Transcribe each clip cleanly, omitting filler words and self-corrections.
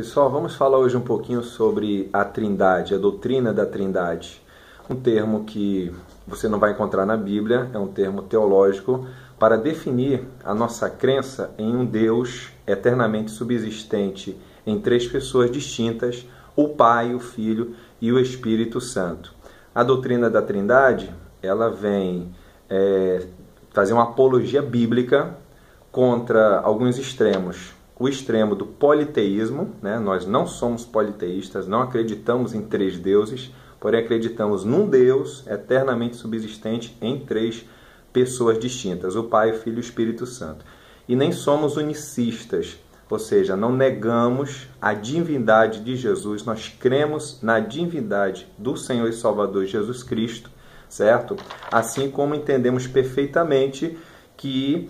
Pessoal, vamos falar hoje um pouquinho sobre a Trindade, a doutrina da Trindade. Um termo que você não vai encontrar na Bíblia, é um termo teológico para definir a nossa crença em um Deus eternamente subsistente em três pessoas distintas, o Pai, o Filho e o Espírito Santo. A doutrina da Trindade, ela vem fazer uma apologia bíblica contra alguns extremos. O extremo do politeísmo, né? Nós não somos politeístas, não acreditamos em três deuses, porém acreditamos num Deus eternamente subsistente em três pessoas distintas, o Pai, o Filho e o Espírito Santo. E nem somos unicistas, ou seja, não negamos a divindade de Jesus, nós cremos na divindade do Senhor e Salvador Jesus Cristo, certo? Assim como entendemos perfeitamente que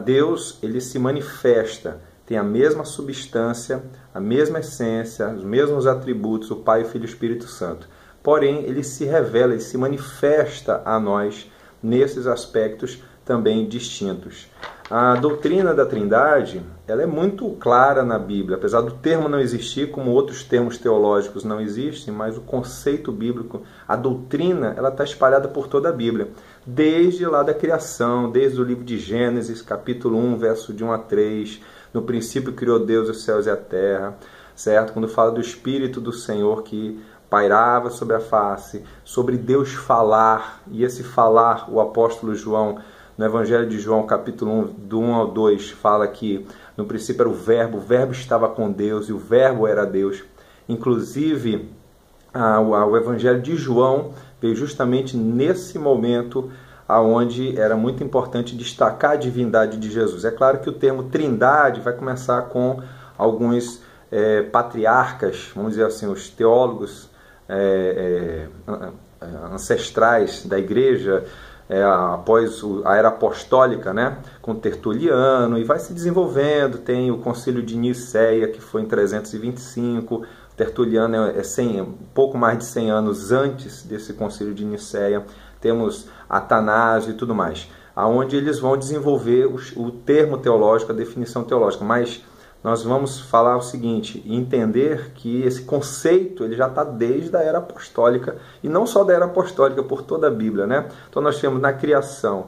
Deus ele se manifesta, tem a mesma substância, a mesma essência, os mesmos atributos, o Pai, o Filho e o Espírito Santo. Porém, ele se revela, ele se manifesta a nós nesses aspectos também distintos. A doutrina da Trindade, ela é muito clara na Bíblia, apesar do termo não existir, como outros termos teológicos não existem, mas o conceito bíblico, a doutrina, ela está espalhada por toda a Bíblia. Desde lá da criação, desde o livro de Gênesis, capítulo 1, verso de 1 a 3, no princípio criou Deus os céus e a terra, certo? Quando fala do Espírito do Senhor que pairava sobre a face, sobre Deus falar, e esse falar, o apóstolo João, no Evangelho de João, capítulo 1, do 1 ao 2, fala que no princípio era o verbo estava com Deus e o verbo era Deus. Inclusive, o Evangelho de João veio justamente nesse momento onde era muito importante destacar a divindade de Jesus. É claro que o termo Trindade vai começar com alguns patriarcas, vamos dizer assim, os teólogos ancestrais da igreja, após a era apostólica, né, com Tertuliano, e vai se desenvolvendo. Tem o Concílio de Nicéia, que foi em 325, Tertuliano um pouco mais de 100 anos antes desse Concílio de Nicéia. Temos Atanásio e tudo mais, aonde eles vão desenvolver o termo teológico, a definição teológica. Mas nós vamos falar o seguinte, entender que esse conceito ele já está desde a era apostólica, e não só da era apostólica, por toda a Bíblia, né? Então nós temos na criação,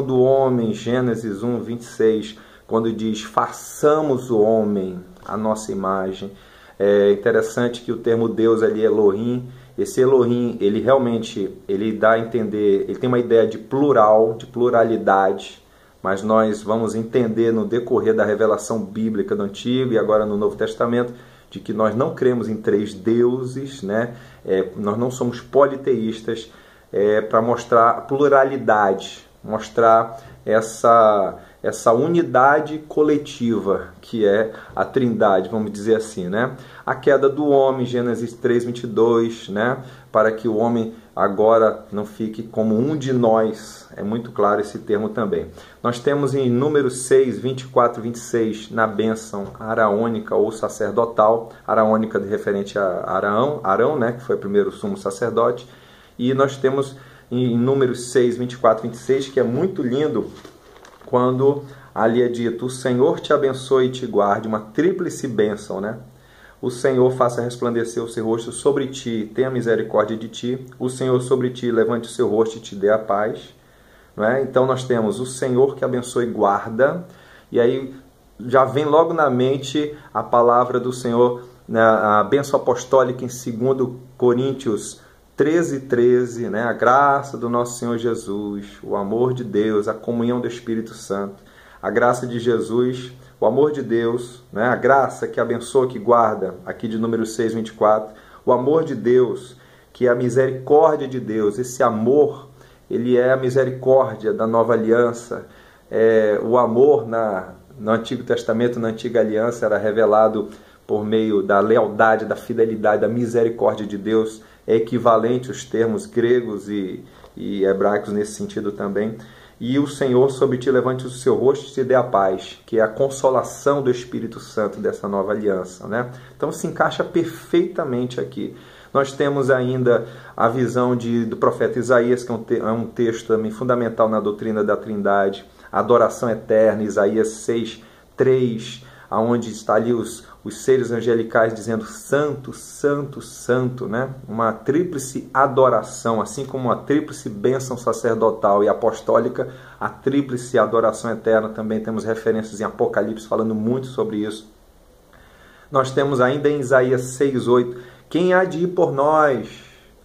do homem, Gênesis 1, 26, quando diz, façamos o homem à nossa imagem. É interessante que o termo Deus ali é Elohim. Esse Elohim, ele realmente dá a entender, ele tem uma ideia de plural, de pluralidade, mas nós vamos entender no decorrer da revelação bíblica do Antigo e agora no Novo Testamento, de que nós não cremos em três deuses, né? Nós não somos politeístas, para mostrar a pluralidade, mostrar essa unidade coletiva que é a Trindade, vamos dizer assim, né? A queda do homem, Gênesis 3, 22, né? Para que o homem agora não fique como um de nós. É muito claro esse termo também. Nós temos em Números 6, 24 e 26, na bênção araônica ou sacerdotal, araônica referente a Arão, né? Que foi o primeiro sumo sacerdote. E nós temos em Números 6, 24 e 26, que é muito lindo, quando ali é dito, o Senhor te abençoe e te guarde, uma tríplice bênção, né? O Senhor faça resplandecer o seu rosto sobre ti, tenha misericórdia de ti. O Senhor sobre ti levante o seu rosto e te dê a paz. Não é? Então nós temos o Senhor que abençoe e guarda. E aí já vem logo na mente a palavra do Senhor, a bênção apostólica em 2 Coríntios 13, 13, né? A graça do nosso Senhor Jesus, o amor de Deus, a comunhão do Espírito Santo, a graça de Jesus, o amor de Deus, né? A graça que abençoa, que guarda, aqui de Número 6, 24, o amor de Deus, que é a misericórdia de Deus. Esse amor, ele é a misericórdia da nova aliança. O amor no Antigo Testamento, na Antiga Aliança, era revelado por meio da lealdade, da fidelidade, da misericórdia de Deus. É equivalente os termos gregos e hebraicos nesse sentido também. E o Senhor sobre ti levante o seu rosto e te dê a paz, que é a consolação do Espírito Santo dessa nova aliança, né? Então se encaixa perfeitamente aqui. Nós temos ainda a visão do profeta Isaías, que é um texto também fundamental na doutrina da Trindade, a adoração eterna, Isaías 6, 3, onde está ali os seres angelicais dizendo santo, santo, santo, né? Uma tríplice adoração, assim como uma tríplice bênção sacerdotal e apostólica, a tríplice adoração eterna, também temos referências em Apocalipse falando muito sobre isso. Nós temos ainda em Isaías 6:8, quem há de ir por nós?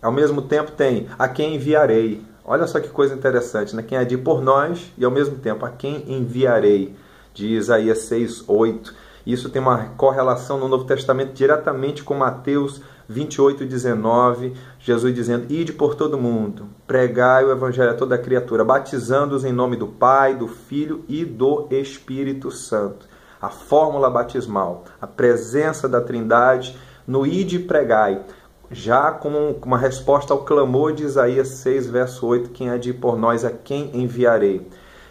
Ao mesmo tempo tem, a quem enviarei? Olha só que coisa interessante, né? Quem há de ir por nós e ao mesmo tempo, a quem enviarei? De Isaías 6:8. Isso tem uma correlação no Novo Testamento diretamente com Mateus 28:19, Jesus dizendo, ide por todo mundo, pregai o evangelho a toda criatura, batizando-os em nome do Pai, do Filho e do Espírito Santo. A fórmula batismal, a presença da Trindade no ide e pregai, já como uma resposta ao clamor de Isaías 6, verso 8, quem há de ir por nós, a quem enviarei?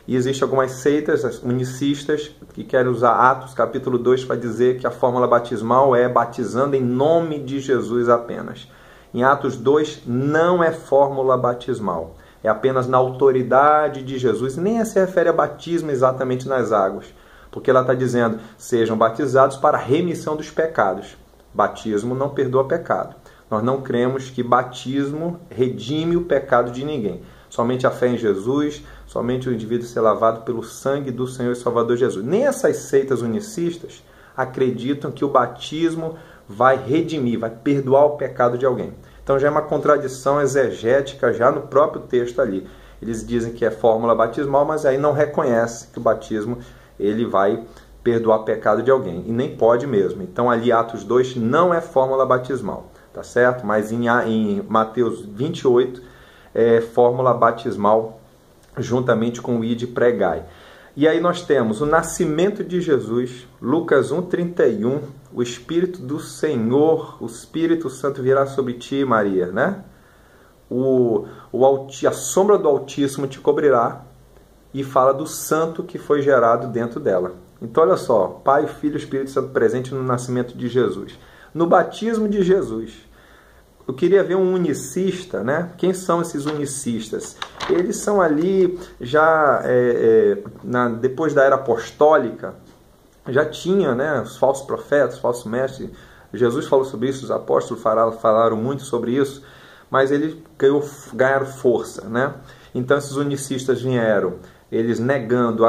E existem algumas seitas, as unicistas, que querem usar Atos capítulo 2 para dizer que a fórmula batismal é batizando em nome de Jesus apenas. Em Atos 2 não é fórmula batismal, é apenas na autoridade de Jesus, e nem se refere a batismo exatamente nas águas, porque ela está dizendo, sejam batizados para a remissão dos pecados. Batismo não perdoa pecado. Nós não cremos que batismo redime o pecado de ninguém. Somente a fé em Jesus, somente o indivíduo ser lavado pelo sangue do Senhor e Salvador Jesus. Nem essas seitas unicistas acreditam que o batismo vai redimir, vai perdoar o pecado de alguém. Então já é uma contradição exegética já no próprio texto ali. Eles dizem que é fórmula batismal, mas aí não reconhece que o batismo ele vai perdoar o pecado de alguém. E nem pode mesmo. Então ali Atos 2 não é fórmula batismal, tá certo? Mas em Mateus 28 é fórmula batismal juntamente com o ide pregai. E aí nós temos o nascimento de Jesus, Lucas 1:31, o Espírito do Senhor, o Espírito Santo virá sobre ti, Maria, né? A sombra do Altíssimo te cobrirá, e fala do santo que foi gerado dentro dela. Então olha só, Pai, Filho e Espírito Santo presente no nascimento de Jesus. No batismo de Jesus, eu queria ver um unicista, né? Quem são esses unicistas? Eles são ali, já depois da era apostólica, já tinha, né, os falsos profetas, os falsos mestres. Jesus falou sobre isso, os apóstolos falaram muito sobre isso, mas eles ganharam força, né? Então esses unicistas vieram, eles negando,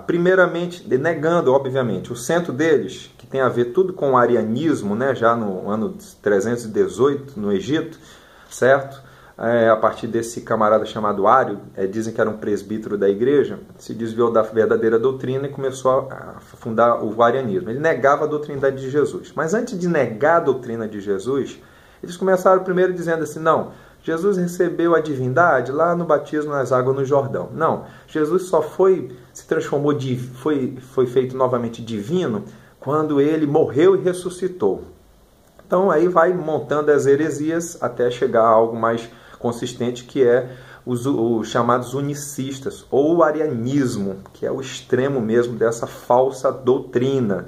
primeiramente, negando, obviamente, o centro deles, que tem a ver tudo com o arianismo, né, já no ano 318, no Egito, certo? A partir desse camarada chamado Ário, dizem que era um presbítero da igreja, se desviou da verdadeira doutrina e começou a fundar o arianismo. Ele negava a doutrina de Jesus. Mas antes de negar a doutrina de Jesus, eles começaram primeiro dizendo assim, não, Jesus recebeu a divindade lá no batismo nas águas no Jordão. Não, Jesus só se transformou, foi feito novamente divino quando ele morreu e ressuscitou. Então aí vai montando as heresias até chegar a algo mais consistente, que é os chamados unicistas, ou o arianismo, que é o extremo mesmo dessa falsa doutrina,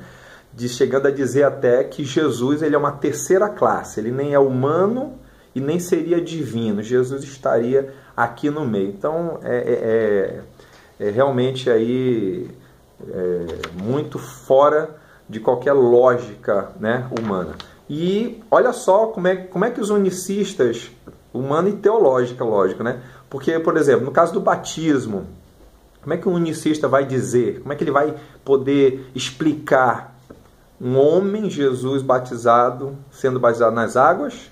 chegando a dizer até que Jesus ele é uma terceira classe, ele nem é humano e nem seria divino, Jesus estaria aqui no meio. Então realmente aí muito fora de qualquer lógica, né, humana. E olha só como é que os unicistas, humana e teológica, lógico, né? Porque, por exemplo, no caso do batismo, como é que um unicista vai dizer, como é que ele vai poder explicar um homem, Jesus, sendo batizado nas águas,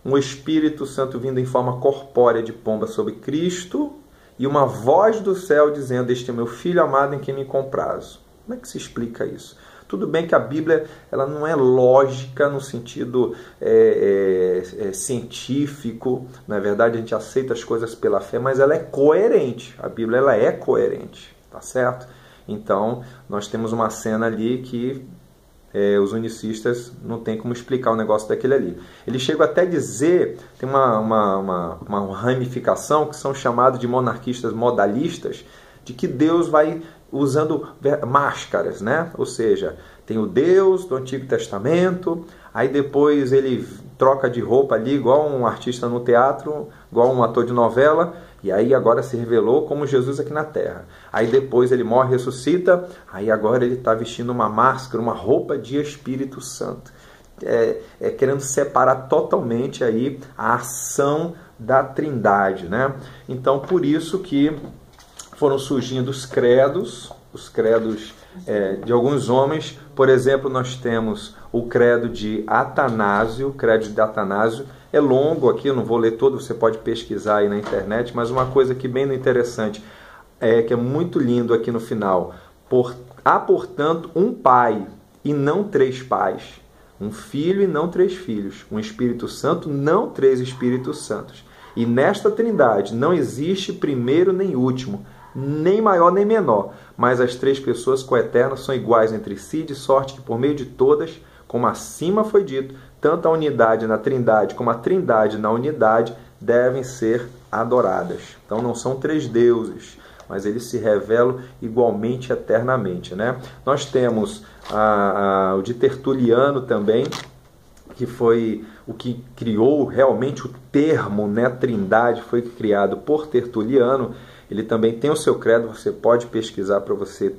um Espírito Santo vindo em forma corpórea de pomba sobre Cristo e uma voz do céu dizendo, este é meu Filho amado em quem me comprazo? Como é que se explica isso? Tudo bem que a Bíblia ela não é lógica no sentido científico, na verdade a gente aceita as coisas pela fé, mas ela é coerente, a Bíblia ela é coerente, tá certo? Então nós temos uma cena ali que os unicistas não tem como explicar o negócio daquele ali. Eles chegam até a dizer, tem uma ramificação que são chamados de monarquistas modalistas, de que Deus vai usando máscaras, né? Ou seja, Tem o Deus do Antigo Testamento, aí depois ele troca de roupa ali, igual um artista no teatro, igual um ator de novela, e aí agora se revelou como Jesus aqui na Terra. Aí depois ele morre, ressuscita, aí agora ele está vestindo uma máscara, uma roupa de Espírito Santo. Querendo separar totalmente aí a ação da Trindade, né? Então, por isso que foram surgindo os credos de alguns homens. Por exemplo, nós temos o credo de Atanásio. O credo de Atanásio é longo aqui, eu não vou ler todo, você pode pesquisar aí na internet, mas uma coisa que bem interessante, que é muito lindo aqui no final. Há, portanto, um pai e não 3 pais, um filho e não 3 filhos, um Espírito Santo, não 3 Espíritos Santos. E nesta Trindade não existe primeiro nem último, nem maior nem menor, mas as 3 pessoas coeternas são iguais entre si, de sorte que por meio de todas, como acima foi dito, tanto a unidade na Trindade como a Trindade na unidade devem ser adoradas. Então não são 3 deuses, mas eles se revelam igualmente eternamente, né? Nós temos o de Tertuliano também, que foi o que criou realmente o termo, né? Trindade foi criado por Tertuliano. Ele também tem o seu credo, você pode pesquisar para você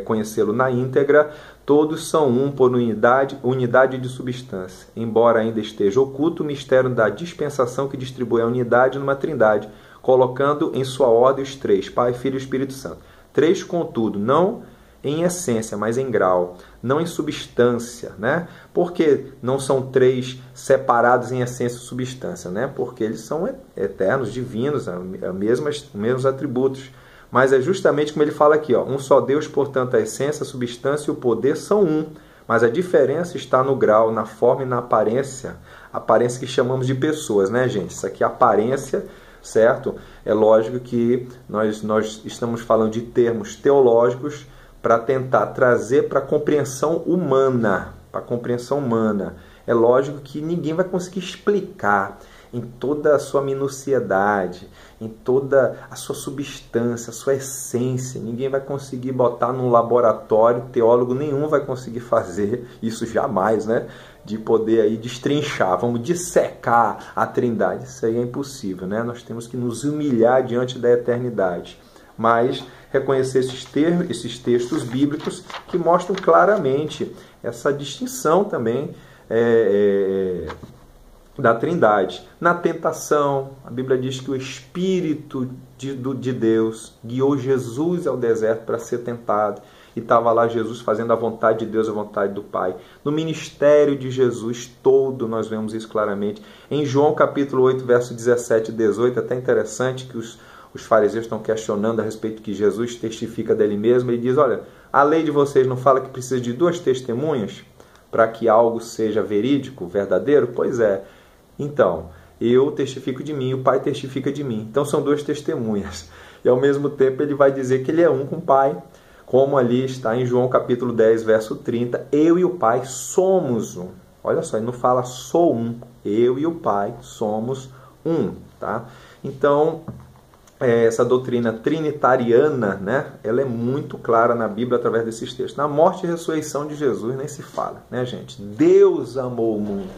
conhecê-lo na íntegra. Todos são um por unidade de substância, embora ainda esteja oculto o mistério da dispensação que distribui a unidade numa Trindade, colocando em sua ordem os 3, Pai, Filho e Espírito Santo. 3, contudo, não em essência, mas em grau, não em substância, né? Por que não são 3 separados em essência e substância, né? Porque eles são eternos, divinos, mesmos atributos. Mas é justamente como ele fala aqui, ó, um só Deus, portanto, a essência, a substância e o poder são um, mas a diferença está no grau, na forma e na aparência que chamamos de pessoas, né, gente? Isso aqui é aparência, certo? É lógico que nós estamos falando de termos teológicos para tentar trazer para a compreensão humana, É lógico que ninguém vai conseguir explicar em toda a sua minuciedade, em toda a sua substância, a sua essência. Ninguém vai conseguir botar num laboratório, teólogo nenhum vai conseguir fazer isso jamais, né? De poder aí destrinchar, vamos dissecar a Trindade. Isso aí é impossível, né? Nós temos que nos humilhar diante da eternidade. Mas reconhecer esses textos bíblicos que mostram claramente essa distinção também da Trindade. Na tentação, a Bíblia diz que o Espírito de Deus guiou Jesus ao deserto para ser tentado. E estava lá Jesus fazendo a vontade de Deus, a vontade do Pai. No ministério de Jesus todo, nós vemos isso claramente. Em João capítulo 8, verso 17 e 18, é até interessante que os fariseus estão questionando a respeito que Jesus testifica dele mesmo. Ele diz, olha, a lei de vocês não fala que precisa de 2 testemunhas para que algo seja verídico, verdadeiro? Pois é. Então, eu testifico de mim, o Pai testifica de mim. Então são 2 testemunhas. E ao mesmo tempo ele vai dizer que ele é um com o Pai, como ali está em João capítulo 10, verso 30, eu e o Pai somos um. Olha só, ele não fala sou um, eu e o Pai somos um, tá? Então, essa doutrina trinitariana, né, ela é muito clara na Bíblia através desses textos. Na morte e ressurreição de Jesus nem se fala, né, gente? Deus amou o mundo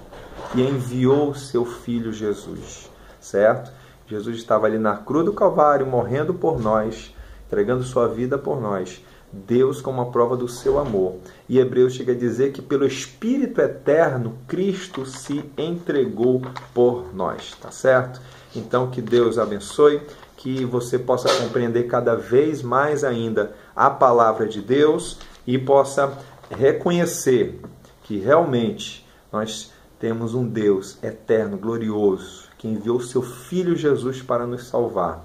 e enviou o seu Filho Jesus, certo? Jesus estava ali na cruz do Calvário, morrendo por nós, entregando sua vida por nós. Deus como a prova do seu amor. E Hebreus chega a dizer que pelo Espírito eterno, Cristo se entregou por nós, tá certo? Então que Deus abençoe, que você possa compreender cada vez mais ainda a palavra de Deus e possa reconhecer que realmente nós temos um Deus eterno, glorioso, que enviou o seu Filho Jesus para nos salvar.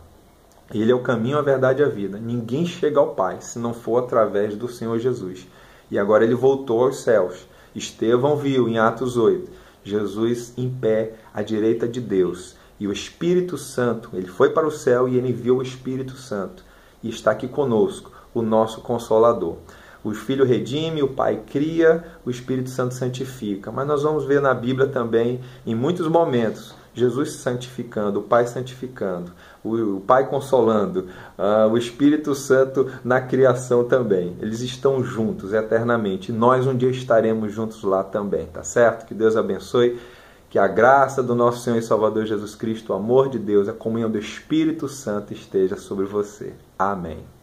Ele é o caminho, a verdade e a vida. Ninguém chega ao Pai se não for através do Senhor Jesus. E agora ele voltou aos céus. Estevão viu em Atos 8, Jesus em pé à direita de Deus. E o Espírito Santo, ele foi para o céu e ele enviou o Espírito Santo. E está aqui conosco, o nosso Consolador. O Filho redime, o Pai cria, o Espírito Santo santifica. Mas nós vamos ver na Bíblia também, em muitos momentos, Jesus santificando, o Pai santificando, o Pai consolando, o Espírito Santo na criação também. Eles estão juntos eternamente. Nós um dia estaremos juntos lá também, tá certo? Que Deus abençoe. Que a graça do nosso Senhor e Salvador Jesus Cristo, o amor de Deus, a comunhão do Espírito Santo esteja sobre você. Amém.